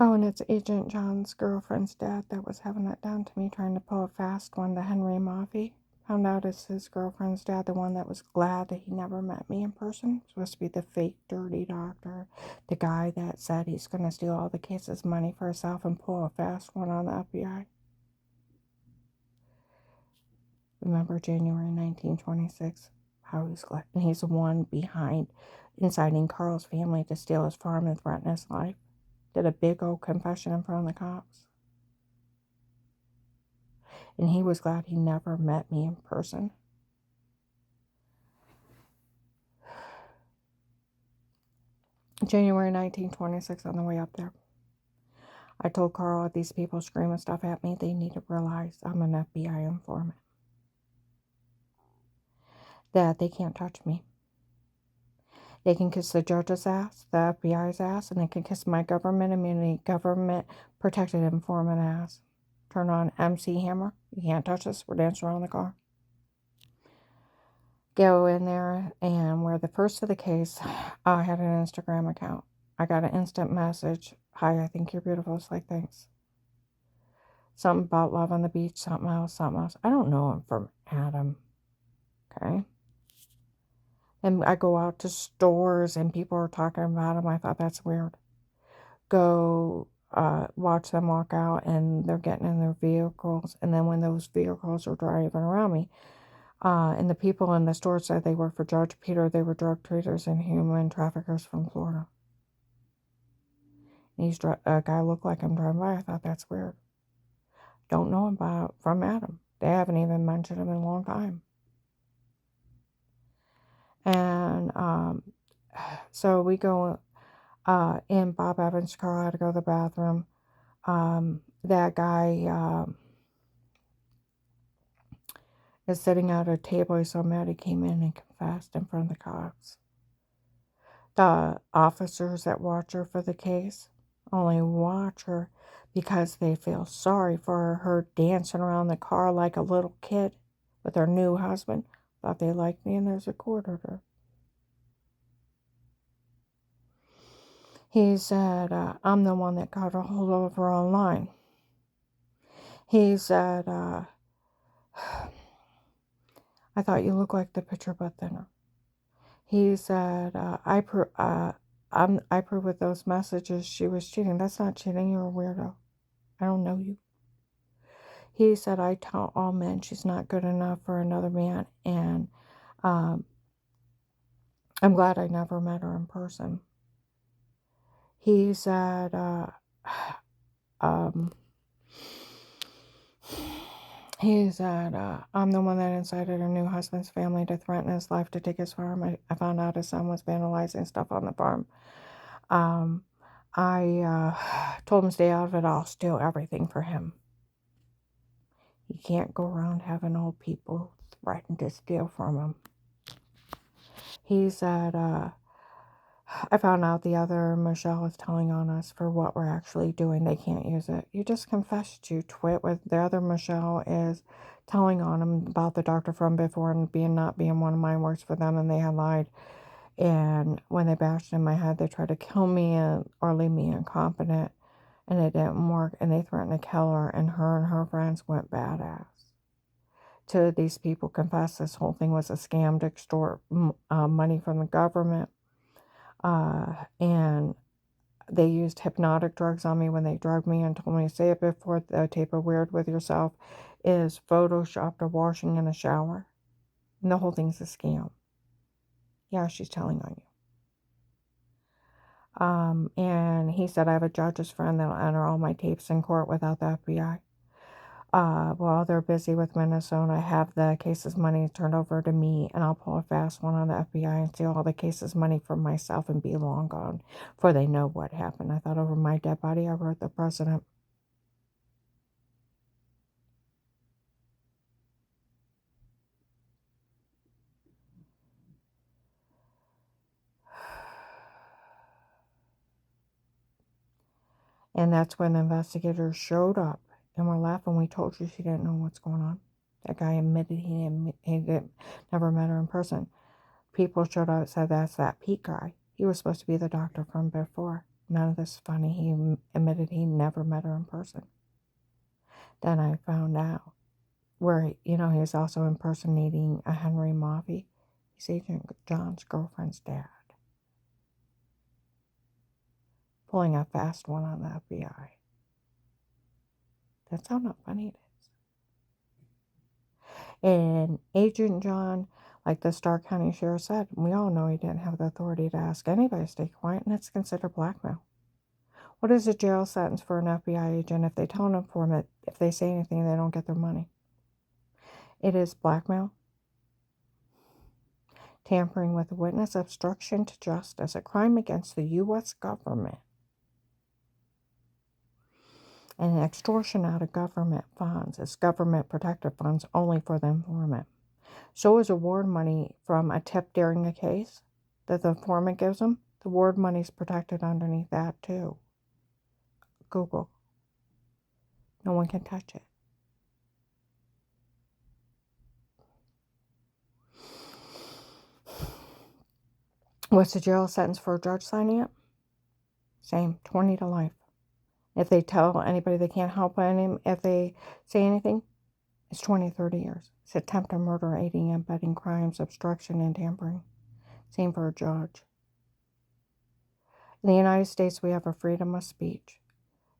Oh, and it's Agent John's girlfriend's dad that was having that done to me, trying to pull a fast one to Henry Maffei. Found out it's his girlfriend's dad, the one that was glad that he never met me in person. Supposed to be the fake dirty doctor, the guy that said he's going to steal all the cases' money for himself and pull a fast one on the FBI. Remember January 1926? How he's glad. And he's the one behind inciting Carl's family to steal his farm and threaten his life. Did a big old confession in front of the cops. And he was glad he never met me in person. January 1926, on the way up there, I told Carl, if these people screaming stuff at me, they need to realize I'm an FBI informant. That they can't touch me. They can kiss the judge's ass, the FBI's ass, and they can kiss my government immunity, government protected informant ass. Turn on MC Hammer. You can't touch us. We're dancing around the car. Go in there, and we're the first of the case. I had an Instagram account. I got an instant message. Hi, I think you're beautiful. It's like, thanks. Something about love on the beach, something else. I don't know him from Adam. Okay. And I go out to stores and people are talking about him. I thought that's weird. Go watch them walk out and they're getting in their vehicles. And then when those vehicles are driving around me, and the people in the store said they work for Judge Peter, they were drug traders and human traffickers from Florida. And a guy looked like him driving by. I thought that's weird. Don't know about from Adam. They haven't even mentioned him in a long time. And so we go in Bob Evans' car. I had to go to the bathroom. That guy is sitting at a table. He's so mad he came in and confessed in front of the cops. The officers that watch her for the case only watch her because they feel sorry for her dancing around the car like a little kid with her new husband. Thought they liked me, and there's a court order. He said, I'm the one that got a hold of her online. He said, I thought you looked like the picture but thinner. He said, I prove with those messages she was cheating. That's not cheating. You're a weirdo. I don't know you. He said, I tell all men she's not good enough for another man. And I'm glad I never met her in person. He said, I'm the one that incited her new husband's family to threaten his life to take his farm. I found out his son was vandalizing stuff on the farm. I told him to stay out of it. I'll steal everything for him. You can't go around having old people threaten to steal from him. He said, I found out the other Michelle is telling on us for what we're actually doing. They can't use it. You just confessed, you twit. With the other Michelle is telling on him about the doctor from before and not being one of mine works for them, and they had lied. And when they bashed in my head, they tried to kill me or leave me incompetent, and it didn't work. And they threatened to kill her, and her friends went badass. Two of these people confessed this whole thing was a scam to extort money from the government. And they used hypnotic drugs on me when they drugged me and told me to say it before the tape of Weird With Yourself is photoshopped a washing in a shower. And the whole thing's a scam. Yeah, she's telling on you. And he said I have a judge's friend that'll enter all my tapes in court without the FBI. While they're busy with Minnesota, have the cases money turned over to me, and I'll pull a fast one on the FBI and steal all the cases money for myself and be long gone, for they know what happened. I thought over my dead body, I wrote the president. And that's when the investigators showed up and were laughing. We told you she didn't know what's going on. That guy admitted he didn't, never met her in person. People showed up and said, that's that Pete guy. He was supposed to be the doctor from before. None of this is funny. He admitted he never met her in person. Then I found out where, he's also impersonating a Henry Mauvie. He's Agent John's girlfriend's dad. Pulling a fast one on the FBI. That's how not funny it is. And Agent John, like the Stark County Sheriff said, we all know he didn't have the authority to ask anybody to stay quiet, and it's considered blackmail. What is a jail sentence for an FBI agent if they tell an informant if they say anything they don't get their money? It is blackmail, tampering with a witness, obstruction to justice, a crime against the U.S. government, and extortion out of government funds. It's government protected funds only for the informant. So is award money from a tip during a case that the informant gives them. The award money is protected underneath that too. Google. No one can touch it. What's the jail sentence for a judge signing it? Same, 20 to life. If they tell anybody they can't help any, if they say anything, it's 20, 30 years. It's attempted murder, aiding and abetting crimes, obstruction, and tampering. Same for a judge. In the United States, we have a freedom of speech.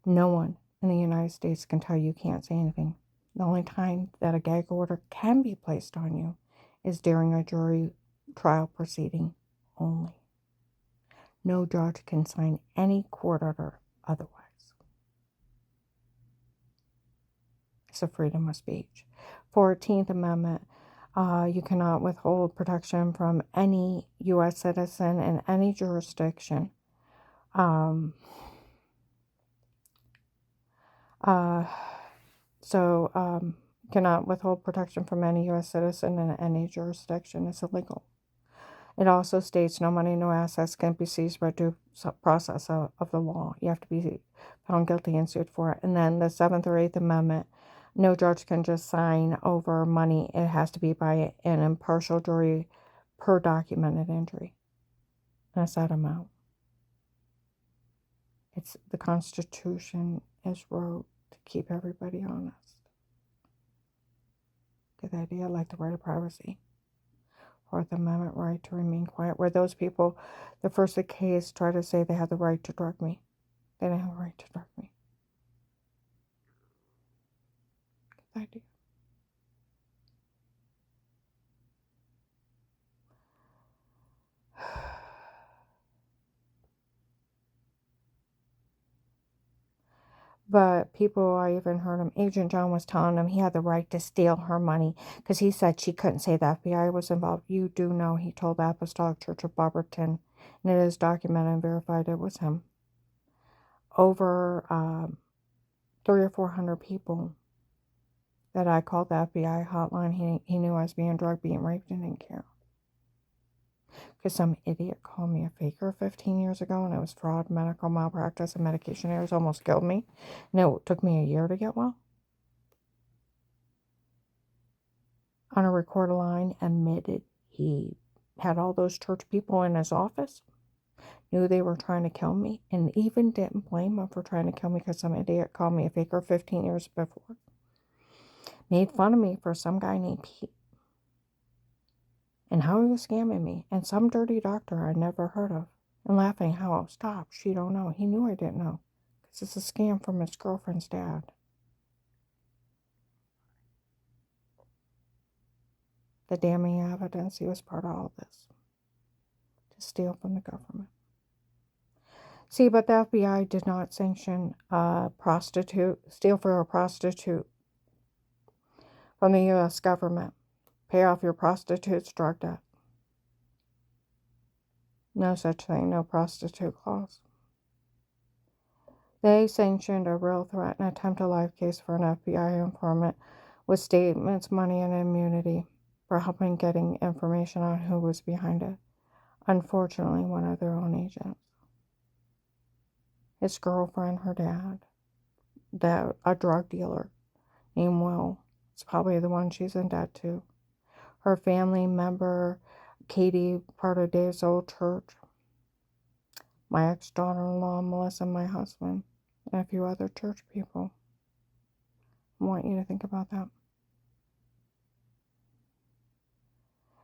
No one in the United States can tell you can't say anything. The only time that a gag order can be placed on you is during a jury trial proceeding only. No judge can sign any court order otherwise. It's a freedom of speech. 14th Amendment, you cannot withhold protection from any U.S. citizen in any jurisdiction. Cannot withhold protection from any U.S. citizen in any jurisdiction. It's illegal. It also states no money, no assets can be seized by due process of the law. You have to be found guilty and sued for it. And then the 7th or 8th Amendment, no judge can just sign over money. It has to be by an impartial jury per documented injury. And a set amount. It's the Constitution is wrote to keep everybody honest. Get the idea, like the right of privacy. 4th Amendment right to remain quiet. Where those people, the first case, try to say they had the right to drug me. They didn't have a right to drug me. Get the idea. But people, I even heard him, Agent John was telling him he had the right to steal her money because he said she couldn't say the FBI was involved. You do know he told the Apostolic Church of Barberton, and it is documented and verified it was him. Over 300 or 400 people that I called the FBI hotline, he knew I was being drugged, being raped, and didn't care. Because some idiot called me a faker 15 years ago, and it was fraud, medical malpractice, and medication errors almost killed me. And it took me a year to get well. On a recorder line, admitted he had all those church people in his office, knew they were trying to kill me, and even didn't blame them for trying to kill me because some idiot called me a faker 15 years before. Made fun of me for some guy named Pete. And how he was scamming me. And some dirty doctor I'd never heard of. And laughing how, stop, she don't know. He knew I didn't know. Because it's a scam from his girlfriend's dad. The damning evidence, he was part of all this. To steal from the government. See, but the FBI did not sanction a prostitute, steal for a prostitute from the U.S. government. Pay off your prostitute's drug debt. No such thing, no prostitute clause. They sanctioned a real threat and attempt a life case for an FBI informant with statements, money, and immunity for helping getting information on who was behind it. Unfortunately, one of their own agents. His girlfriend, her dad, a drug dealer named Will. It's probably the one she's in debt to. Her family member, Katie, part of Dave's old church. My ex-daughter-in-law, Melissa, my husband, and a few other church people. I want you to think about that.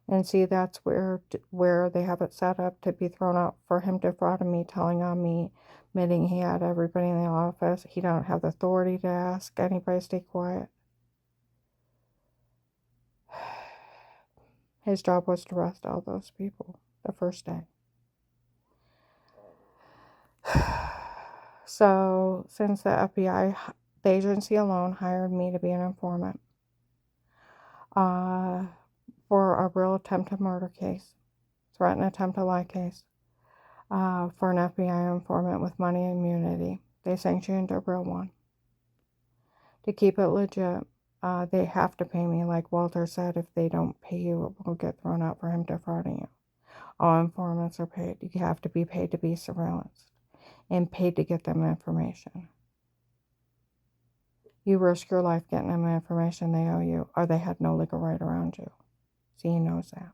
And see, that's where they have it set up to be thrown out for him defrauding me, telling on me, admitting he had everybody in the office. He don't have the authority to ask anybody to stay quiet. His job was to arrest all those people the first day. So, since the FBI, the agency alone hired me to be an informant for a real attempted murder case, threatened attempted lie case, for an FBI informant with money and immunity. They sanctioned a real one. To keep it legit, they have to pay me. Like Walter said, if they don't pay you, it will get thrown out for him defrauding you. All informants are paid. You have to be paid to be surveillanced and paid to get them information. You risk your life getting them information they owe you, or they had no legal right around you. So he knows that.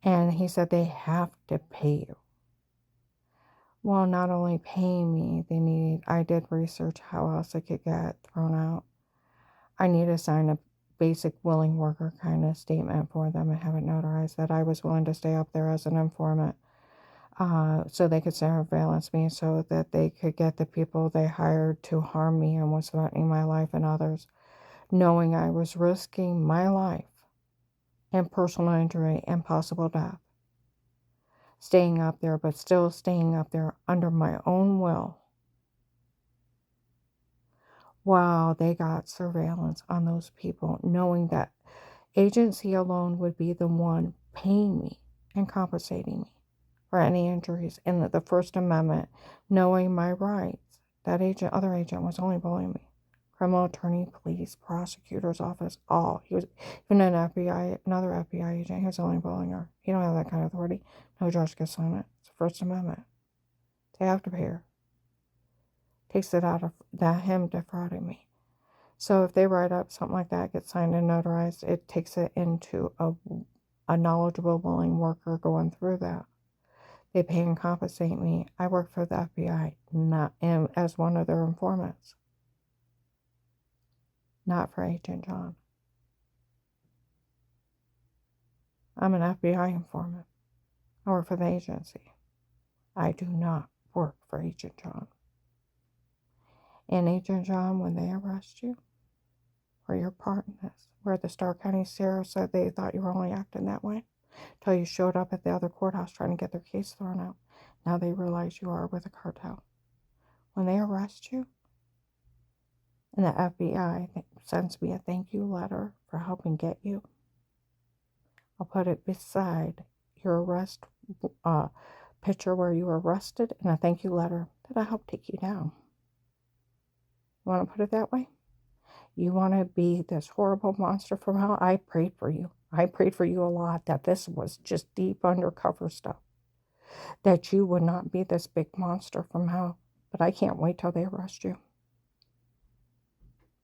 And he said they have to pay you. Well, not only paying me, I did research how else it could get thrown out. I need to sign a basic willing worker kind of statement for them and have it notarized that I was willing to stay up there as an informant. So they could surveillance me, so that they could get the people they hired to harm me and was threatening my life and others, knowing I was risking my life and personal injury and possible death. Staying up there, but still staying up there under my own will. Wow, they got surveillance on those people, knowing that agency alone would be the one paying me and compensating me for any injuries. And the First Amendment, knowing my rights. That other agent was only bullying me. Criminal attorney, police, prosecutor's office, all. He was even another FBI agent. He was only bullying her. He don't have that kind of authority. No judge can sign it. It's the First Amendment. They have to pay her. Takes it out of him defrauding me. So if they write up something like that, gets signed and notarized, it takes it into a knowledgeable, willing worker going through that. They pay and compensate me. I work for the FBI, not as one of their informants. Not for Agent John. I'm an FBI informant. I work for the agency. I do not work for Agent John. And Agent John, when they arrest you for your part in this, where the Starr County Sheriff said they thought you were only acting that way, until you showed up at the other courthouse trying to get their case thrown out. Now they realize you are with a cartel. When they arrest you, and the FBI sends me a thank you letter for helping get you, I'll put it beside your arrest picture where you were arrested, and a thank you letter that I helped take you down. You want to put it that way? You want to be this horrible monster from hell? I prayed for you. I prayed for you a lot, that this was just deep undercover stuff. That you would not be this big monster from hell. But I can't wait till they arrest you.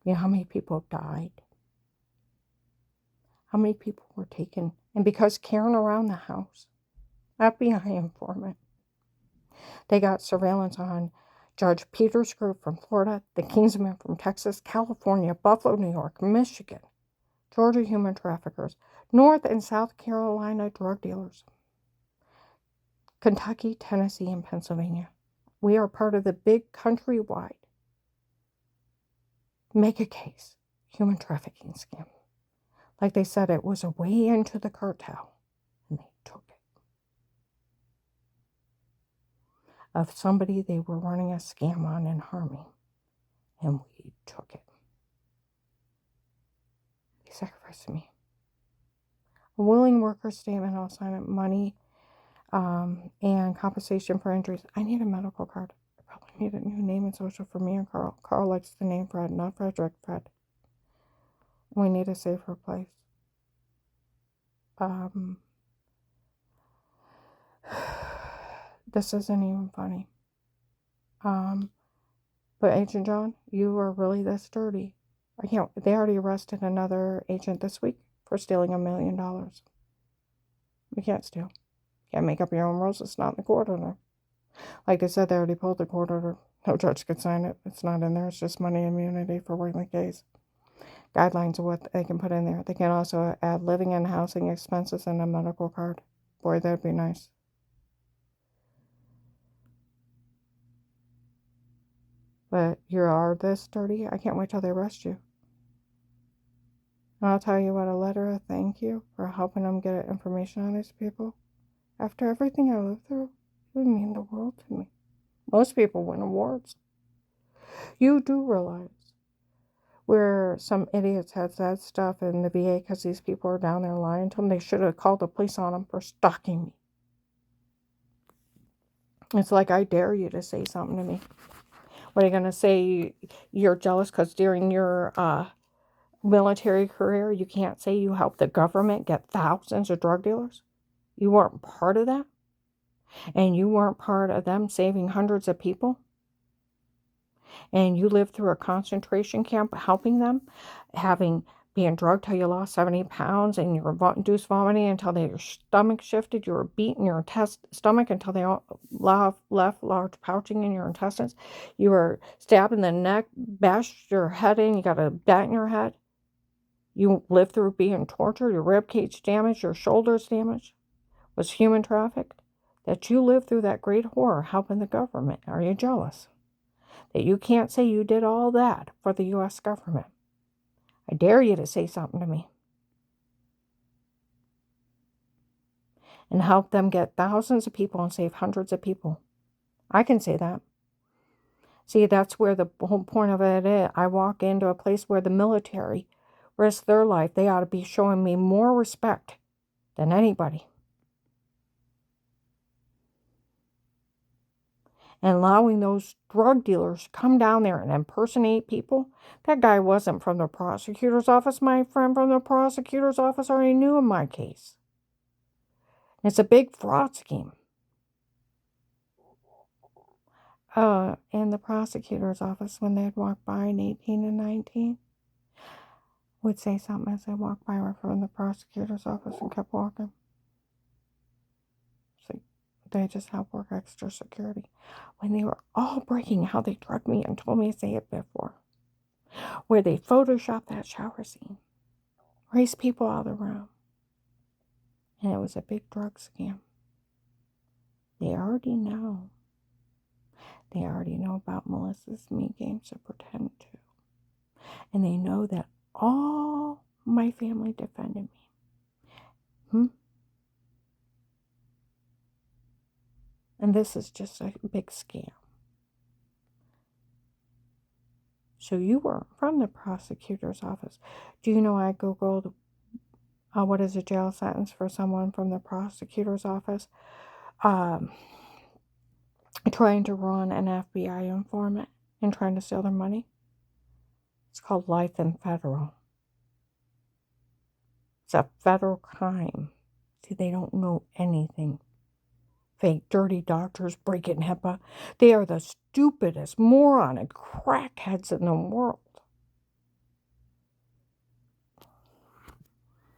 You know how many people died? How many people were taken? And because carrying around the house, FBI informant, they got surveillance on Judge Peter's group from Florida, the Kingsmen from Texas, California, Buffalo, New York, Michigan, Georgia human traffickers, North and South Carolina drug dealers, Kentucky, Tennessee, and Pennsylvania. We are part of the big countrywide mega case human trafficking scam. Like they said, it was a way into the cartel, and they took it. Of somebody they were running a scam on and harming, and we took it. disgusts me. A willing worker statement, I'll sign it, money, and compensation for injuries. I need a medical card. I probably need a new name and social for me and Carl. Carl likes the name Fred, not Frederick, Fred. We need a safer place. This isn't even funny. But Agent John, you are really this dirty. They already arrested another agent this week for stealing $1 million. You can't steal. You can't make up your own rules. It's not in the court order. Like I said, they already pulled the court order. No judge could sign it. It's not in there. It's just money immunity for working case. Guidelines of what they can put in there. They can also add living and housing expenses and a medical card. Boy, that'd be nice. But you are this dirty. I can't wait till they arrest you. And I'll tell you what, a letter of thank you for helping them get information on these people. After everything I lived through, it would mean the world to me. Most people win awards. You do realize where some idiots had said stuff in the VA because these people are down there lying to them. They should have called the police on them for stalking me. It's like, I dare you to say something to me. What are you going to say? You're jealous because during your military career, you can't say you helped the government get thousands of drug dealers? You weren't part of that? And you weren't part of them saving hundreds of people? And you lived through a concentration camp helping them, being drugged till you lost 70 pounds and you were induced vomiting until your stomach shifted. You were beating your stomach until they all left large pouching in your intestines. You were stabbed in the neck, bashed your head in, you got a bat in your head. You lived through being tortured, your rib cage damaged, your shoulders damaged, was human trafficked. That you lived through that great horror helping the government. Are you jealous? That you can't say you did all that for the U.S. government. I dare you to say something to me. And help them get thousands of people and save hundreds of people. I can say that. See, that's where the whole point of it is. I walk into a place where the military risk their life. They ought to be showing me more respect than anybody. And allowing those drug dealers to come down there and impersonate people. That guy wasn't from the prosecutor's office. My friend from the prosecutor's office already knew of my case. It's a big fraud scheme. In the prosecutor's office, when they'd walk by in 18 and 19, would say something as they walked by from the prosecutor's office and kept walking. So they just help work extra security. When they were all breaking out, they drugged me and told me to say it before. Where they photoshopped that shower scene. Race people out of the room. And it was a big drug scam. They already know. They already know about Melissa's Me Games to Pretend To. And they know that all my family defended me. And this is just a big scam. So you weren't from the prosecutor's office. Do you know I Googled what is a jail sentence for someone from the prosecutor's office? Trying to run an FBI informant and trying to steal their money. It's called life in federal. It's a federal crime. See, they don't know anything. Fake, dirty doctors breaking HIPAA. They are the stupidest, moronic crackheads in the world.